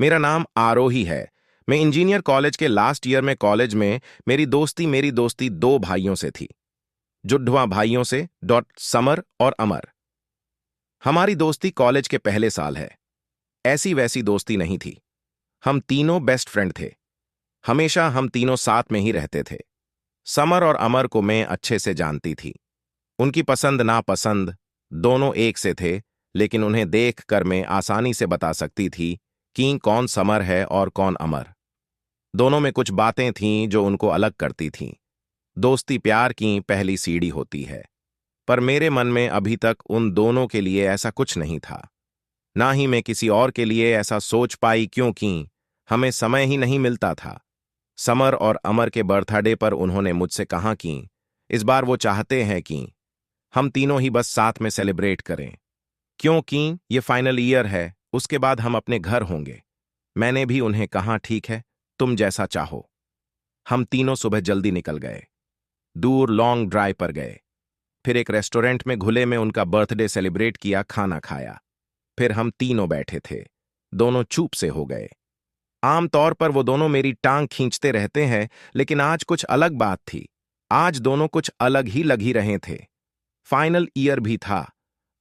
मेरा नाम आरोही है। मैं इंजीनियर कॉलेज के लास्ट ईयर में कॉलेज में मेरी दोस्ती दो भाइयों से थी। जुड़वा भाइयों से समर और अमर। हमारी दोस्ती कॉलेज के पहले साल है। ऐसी वैसी दोस्ती नहीं थी। हम तीनों बेस्ट फ्रेंड थे। हमेशा हम तीनों साथ में ही रहते थे। समर और अमर को मैं अच्छे से जानती थी। उनकी पसंद नापसंद दोनों एक से थे, लेकिन उन्हें देख कर मैं आसानी से बता सकती थी कि कौन समर है और कौन अमर। दोनों में कुछ बातें थीं जो उनको अलग करती थीं। दोस्ती प्यार की पहली सीढ़ी होती है, पर मेरे मन में अभी तक उन दोनों के लिए ऐसा कुछ नहीं था। ना ही मैं किसी और के लिए ऐसा सोच पाई, क्योंकि हमें समय ही नहीं मिलता था। समर और अमर के बर्थडे पर उन्होंने मुझसे कहा कि इस बार वो चाहते हैं कि हम तीनों ही बस साथ में सेलिब्रेट करें, क्योंकि ये फाइनल ईयर है, उसके बाद हम अपने घर होंगे। मैंने भी उन्हें कहा ठीक है, तुम जैसा चाहो। हम तीनों सुबह जल्दी निकल गए। दूर लॉन्ग ड्राइव पर गए। फिर एक रेस्टोरेंट में घुले में उनका बर्थडे सेलिब्रेट किया, खाना खाया। फिर हम तीनों बैठे थे। दोनों चुप से हो गए। आमतौर पर वो दोनों मेरी टांग खींचते रहते हैं, लेकिन आज कुछ अलग बात थी। आज दोनों कुछ अलग ही लग ही रहे थे। फाइनल ईयर भी था।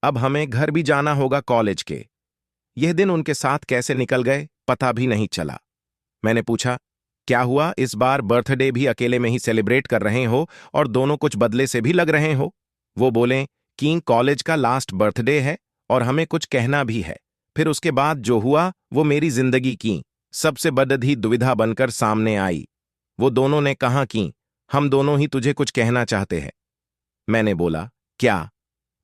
अब हमें घर भी जाना होगा कॉलेज के। यह दिन उनके साथ कैसे निकल गए पता भी नहीं चला। मैंने पूछा, क्या हुआ, इस बार बर्थडे भी अकेले में ही सेलिब्रेट कर रहे हो और दोनों कुछ बदले से भी लग रहे हो? वो बोले कि कॉलेज का लास्ट बर्थडे है और हमें कुछ कहना भी है। फिर उसके बाद जो हुआ वो मेरी जिंदगी की सबसे बड़ी दुविधा बनकर सामने आई। वो दोनों ने कहा कि हम दोनों ही तुझे कुछ कहना चाहते हैं। मैंने बोला, क्या?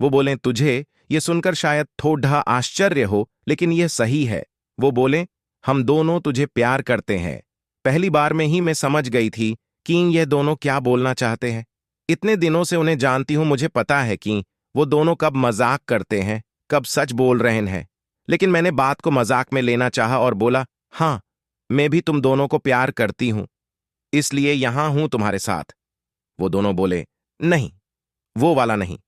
वो बोले, तुझे ये सुनकर शायद थोड़ा आश्चर्य हो, लेकिन यह सही है। वो बोले, हम दोनों तुझे प्यार करते हैं। पहली बार में ही मैं समझ गई थी कि ये दोनों क्या बोलना चाहते हैं। इतने दिनों से उन्हें जानती हूं, मुझे पता है कि वो दोनों कब मजाक करते हैं, कब सच बोल रहे हैं। लेकिन मैंने बात को मजाक में लेना चाहा और बोला, हाँ, मैं भी तुम दोनों को प्यार करती हूं, इसलिए यहां हूं तुम्हारे साथ। वो दोनों बोले, नहीं, वो वाला नहीं,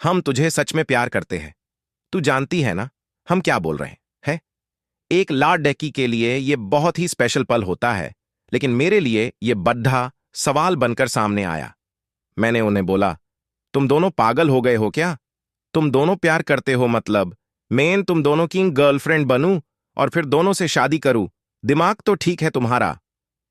हम तुझे सच में प्यार करते हैं। तू जानती है ना हम क्या बोल रहे हैं? एक लाडकी के लिए यह बहुत ही स्पेशल पल होता है, लेकिन मेरे लिए यह बड़ा सवाल बनकर सामने आया। मैंने उन्हें बोला, तुम दोनों पागल हो गए हो क्या? तुम दोनों प्यार करते हो मतलब मैं तुम दोनों की गर्लफ्रेंड बनूं और फिर दोनों से शादी करूं? दिमाग तो ठीक है तुम्हारा?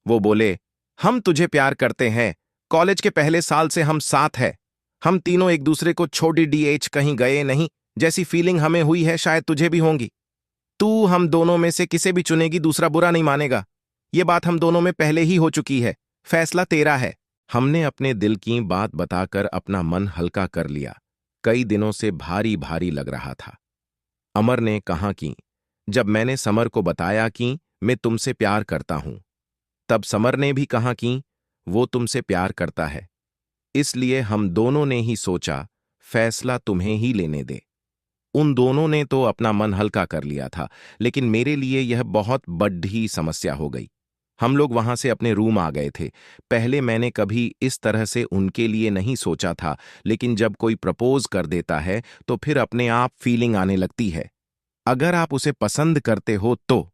वो बोले, हम तुझे प्यार करते हैं। कॉलेज के पहले साल से हम साथ हैं। हम तीनों एक दूसरे को छोड़ी डीएच कहीं गए नहीं, जैसी फीलिंग हमें हुई है शायद तुझे भी होंगी। तू हम दोनों में से किसे भी चुनेगी, दूसरा बुरा नहीं मानेगा। ये बात हम दोनों में पहले ही हो चुकी है। फैसला तेरा है। हमने अपने दिल की बात बताकर अपना मन हल्का कर लिया। कई दिनों से भारी भारी लग रहा था। अमर ने कहा कि जब मैंने समर को बताया कि मैं तुमसे प्यार करता हूं, तब समर ने भी कहा कि वो तुमसे प्यार करता है। इसलिए हम दोनों ने ही सोचा फैसला तुम्हें ही लेने दे। उन दोनों ने तो अपना मन हल्का कर लिया था, लेकिन मेरे लिए यह बहुत बड़ी समस्या हो गई। हम लोग वहां से अपने रूम आ गए थे। पहले मैंने कभी इस तरह से उनके लिए नहीं सोचा था, लेकिन जब कोई प्रपोज कर देता है तो फिर अपने आप फीलिंग आने लगती है। अगर आप उसे पसंद करते हो तो।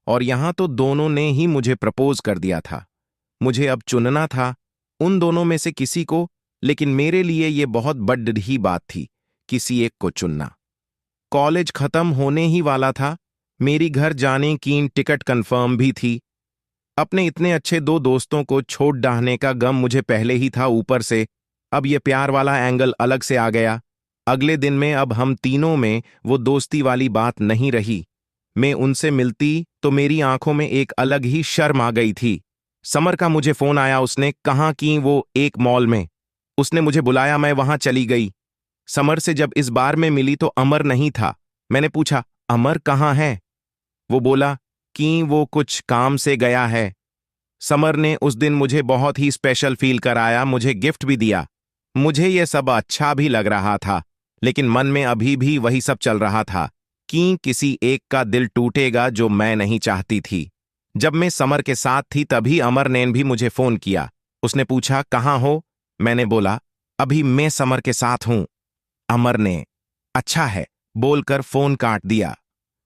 और यहां तो दोनों ने ही मुझे प्रपोज कर दिया था। मुझे अब चुनना था उन दोनों में से किसी को, लेकिन मेरे लिए यह बहुत बड़ी बात थी, किसी एक को चुनना। कॉलेज खत्म होने ही वाला था। मेरी घर जाने की टिकट कंफर्म भी थी। अपने इतने अच्छे दो दोस्तों को छोड़ डाहने का गम मुझे पहले ही था, ऊपर से अब ये प्यार वाला एंगल अलग से आ गया। अगले दिन में अब हम तीनों में वो दोस्ती वाली बात नहीं रही। मैं उनसे मिलती तो मेरी आंखों में एक अलग ही शर्म आ गई थी। समर का मुझे फोन आया, उसने कहा कि वो एक मॉल में। उसने मुझे बुलाया, मैं वहां चली गई। समर से जब इस बार में मिली तो अमर नहीं था। मैंने पूछा, अमर कहाँ है? वो बोला कि वो कुछ काम से गया है। समर ने उस दिन मुझे बहुत ही स्पेशल फील कराया, मुझे गिफ्ट भी दिया। मुझे यह सब अच्छा भी लग रहा था, लेकिन मन में अभी भी वही सब चल रहा था कि किसी एक का दिल टूटेगा जो मैं नहीं चाहती थी। जब मैं समर के साथ थी तभी अमर ने भी मुझे फोन किया। उसने पूछा, कहाँ हो? मैंने बोला, अभी मैं समर के साथ हूं। अमर ने अच्छा है बोलकर फोन काट दिया।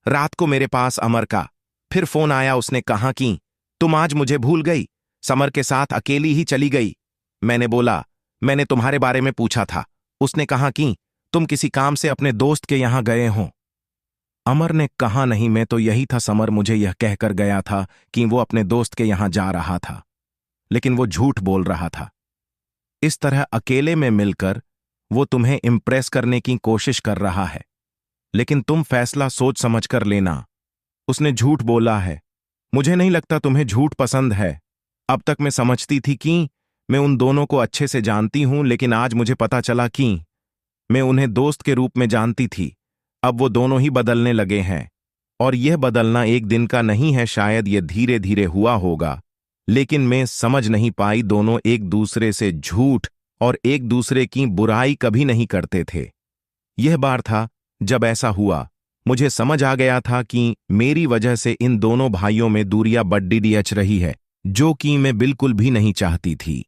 रात को मेरे पास अमर का फिर फोन आया, उसने कहा कि तुम आज मुझे भूल गई, समर के साथ अकेली ही चली गई। मैंने बोला, मैंने तुम्हारे बारे में पूछा था। उसने कहा कि तुम किसी काम से अपने दोस्त के यहां गए हो। अमर ने कहा, नहीं, मैं तो यही था समर, मुझे यह कहकर गया था कि वो अपने दोस्त के यहां जा रहा था, लेकिन वो झूठ बोल रहा था। इस तरह अकेले में मिलकर वो तुम्हें इम्प्रेस करने की कोशिश कर रहा है, लेकिन तुम फैसला सोच समझ कर लेना। उसने झूठ बोला है। मुझे नहीं लगता तुम्हें झूठ पसंद है। अब तक मैं समझती थी कि मैं उन दोनों को अच्छे से जानती हूं, लेकिन आज मुझे पता चला कि मैं उन्हें दोस्त के रूप में जानती थी। अब वो दोनों ही बदलने लगे हैं, और यह बदलना एक दिन का नहीं है, शायद यह धीरे धीरे हुआ होगा, लेकिन मैं समझ नहीं पाई। दोनों एक दूसरे से झूठ और एक दूसरे की बुराई कभी नहीं करते थे। यह बार था जब ऐसा हुआ। मुझे समझ आ गया था कि मेरी वजह से इन दोनों भाइयों में दूरियां बढ़ती अच रही है, जो कि मैं बिल्कुल भी नहीं चाहती थी।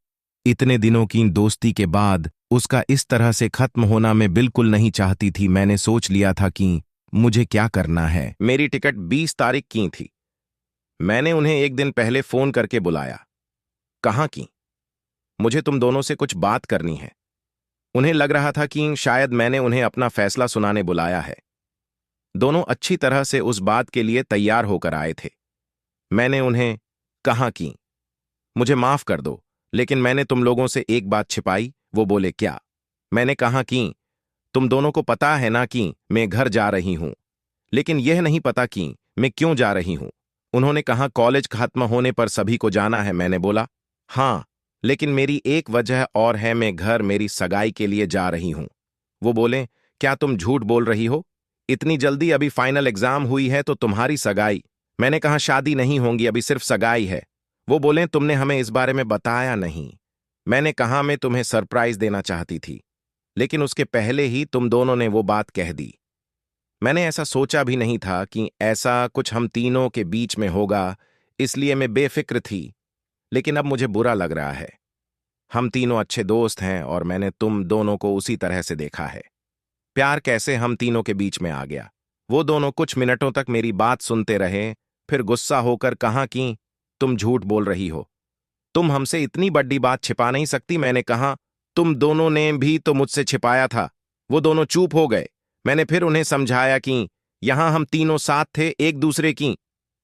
इतने दिनों की दोस्ती के बाद उसका इस तरह से खत्म होना मैं बिल्कुल नहीं चाहती थी। मैंने सोच लिया था कि मुझे क्या करना है। मेरी टिकट 20 तारीख की थी। मैंने उन्हें एक दिन पहले फोन करके बुलाया। कहा कि मुझे तुम दोनों से कुछ बात करनी है। उन्हें लग रहा था कि शायद मैंने उन्हें अपना फैसला सुनाने बुलाया है। दोनों अच्छी तरह से उस बात के लिए तैयार होकर आए थे। मैंने उन्हें कहा कि मुझे माफ कर दो, लेकिन मैंने तुम लोगों से एक बात छिपाई। वो बोले, क्या? मैंने कहा कि तुम दोनों को पता है ना कि मैं घर जा रही हूं, लेकिन यह नहीं पता कि मैं क्यों जा रही हूं। उन्होंने कहा, कॉलेज खत्म होने पर सभी को जाना है। मैंने बोला, हाँ, लेकिन मेरी एक वजह और है, मैं घर मेरी सगाई के लिए जा रही हूं। वो बोले, क्या तुम झूठ बोल रही हो? इतनी जल्दी? अभी फाइनल एग्जाम हुई है तो तुम्हारी सगाई? मैंने कहा, शादी नहीं होंगी, अभी सिर्फ सगाई है। वो बोले, तुमने हमें इस बारे में बताया नहीं। मैंने कहा, मैं तुम्हें सरप्राइज देना चाहती थी, लेकिन उसके पहले ही तुम दोनों ने वो बात कह दी। मैंने ऐसा सोचा भी नहीं था कि ऐसा कुछ हम तीनों के बीच में होगा, इसलिए मैं बेफिक्र थी। लेकिन अब मुझे बुरा लग रहा है। हम तीनों अच्छे दोस्त हैं और मैंने तुम दोनों को उसी तरह से देखा है। प्यार कैसे हम तीनों के बीच में आ गया। वो दोनों कुछ मिनटों तक मेरी बात सुनते रहे, फिर गुस्सा होकर कहा कि तुम झूठ बोल रही हो, तुम हमसे इतनी बड़ी बात छिपा नहीं सकती। मैंने कहा, तुम दोनों ने भी तो मुझसे छिपाया था। वो दोनों चुप हो गए। मैंने फिर उन्हें समझाया कि यहां हम तीनों साथ थे, एक दूसरे की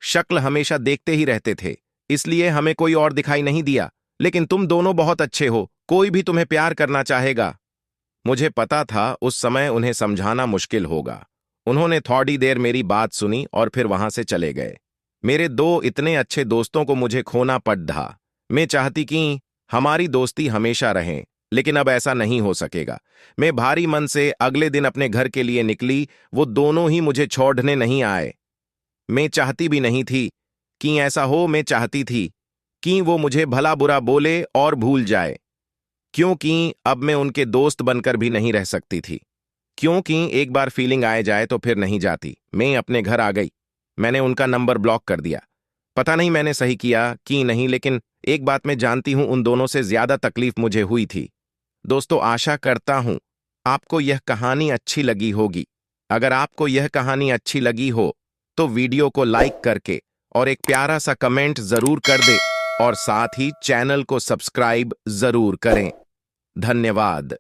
शक्ल हमेशा देखते ही रहते थे, इसलिए हमें कोई और दिखाई नहीं दिया। लेकिन तुम दोनों बहुत अच्छे हो, कोई भी तुम्हें प्यार करना चाहेगा। मुझे पता था उस समय उन्हें समझाना मुश्किल होगा। उन्होंने थोड़ी देर मेरी बात सुनी और फिर वहां से चले गए। मेरे दो इतने अच्छे दोस्तों को मुझे खोना पड़ रहा। मैं चाहती कि हमारी दोस्ती हमेशा रहे, लेकिन अब ऐसा नहीं हो सकेगा। मैं भारी मन से अगले दिन अपने घर के लिए निकली। वो दोनों ही मुझे छोड़ने नहीं आए। मैं चाहती भी नहीं थी कि ऐसा हो। मैं चाहती थी कि वो मुझे भला बुरा बोले और भूल जाए, क्योंकि अब मैं उनके दोस्त बनकर भी नहीं रह सकती थी। क्योंकि एक बार फीलिंग आ जाए तो फिर नहीं जाती। मैं अपने घर आ गई। मैंने उनका नंबर ब्लॉक कर दिया। पता नहीं मैंने सही किया कि नहीं, लेकिन एक बात मैं जानती हूं, उन दोनों से ज्यादा तकलीफ मुझे हुई थी। दोस्तों, आशा करता हूं आपको यह कहानी अच्छी लगी होगी। अगर आपको यह कहानी अच्छी लगी हो तो वीडियो को लाइक करके और एक प्यारा सा कमेंट जरूर कर दे, और साथ ही चैनल को सब्सक्राइब जरूर करें। धन्यवाद।